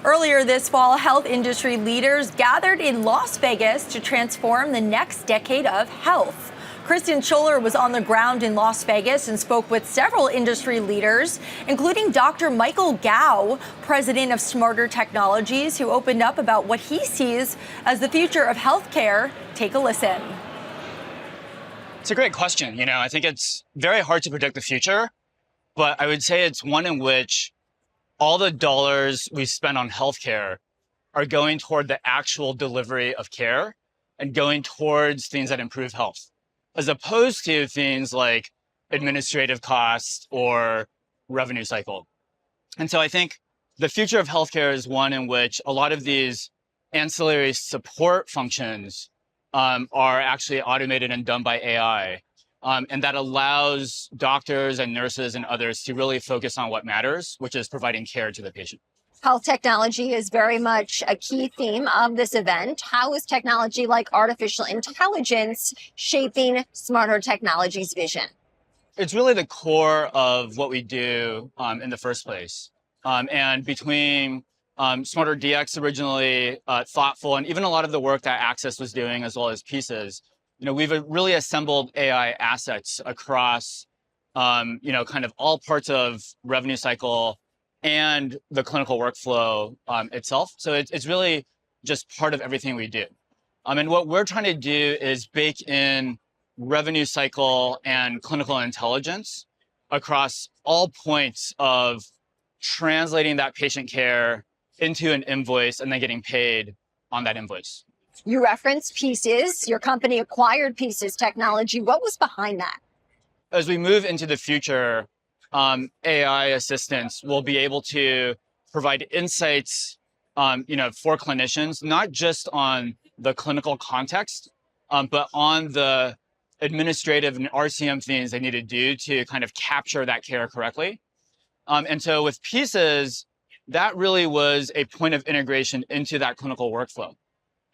Earlier this fall, health industry leaders gathered in Las Vegas to transform the next decade of health. Kristen Schuller was on the ground in Las Vegas and spoke with several industry leaders, including Dr. Michael Gao, president of Smarter Technologies, who opened up about what he sees as the future of healthcare. Take a listen. It's a great question. I think it's very hard to predict the future, but I would say it's one in which all the dollars we spend on healthcare are going toward the actual delivery of care and going towards things that improve health, as opposed to things like administrative costs or revenue cycle. And so I think the future of healthcare is one in which a lot of these ancillary support functions are actually automated and done by AI. And that allows doctors and nurses and others to really focus on what matters, which is providing care to the patient. Health technology is very much a key theme of this event. How is technology like artificial intelligence shaping Smarter Technologies' vision? It's really the core of what we do in the first place. And between Smarter DX originally, Thoughtful, and even a lot of the work that Access was doing, as well as Pieces, we've really assembled AI assets across, kind of all parts of revenue cycle and the clinical workflow itself. So it's really just part of everything we do. And what we're trying to do is bake in revenue cycle and clinical intelligence across all points of translating that patient care into an invoice and then getting paid on that invoice. You referenced Pieces. Your company acquired Pieces technology. What was behind that? As we move into the future, AI assistants will be able to provide insights, for clinicians, not just on the clinical context, but on the administrative and RCM things they need to do to kind of capture that care correctly. And so with Pieces, that really was a point of integration into that clinical workflow.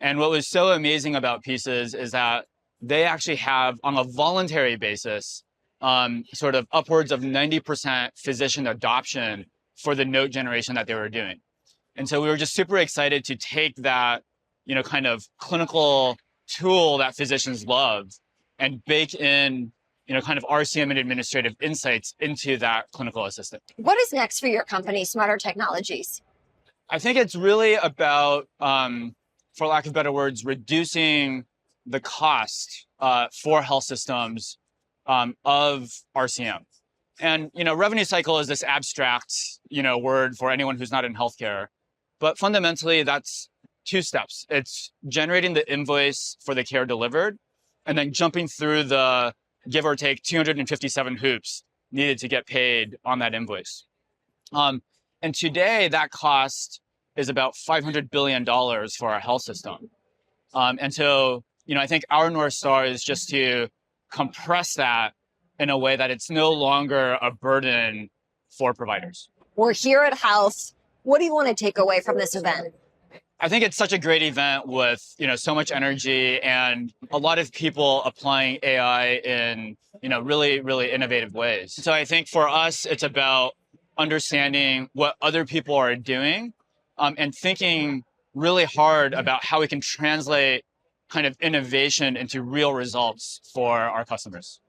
And what was so amazing about Pieces is that they actually have, on a voluntary basis, sort of upwards of 90% physician adoption for the note generation that they were doing. And so we were just super excited to take that, kind of clinical tool that physicians love and bake in, kind of RCM and administrative insights into that clinical assistant. What is next for your company, Smarter Technologies? I think it's really about, for lack of better words, reducing the cost for health systems of RCM. And, revenue cycle is this abstract, word for anyone who's not in healthcare. But fundamentally, that's two steps. It's generating the invoice for the care delivered and then jumping through the give or take 257 hoops needed to get paid on that invoice. And today, that cost is about $500 billion for our health system. And so, I think our North Star is just to compress that in a way that it's no longer a burden for providers. We're here at Health. What do you want to take away from this event? I think it's such a great event with, so much energy and a lot of people applying AI in, really, really innovative ways. So I think for us, it's about understanding what other people are doing and thinking really hard about how we can translate kind of innovation into real results for our customers.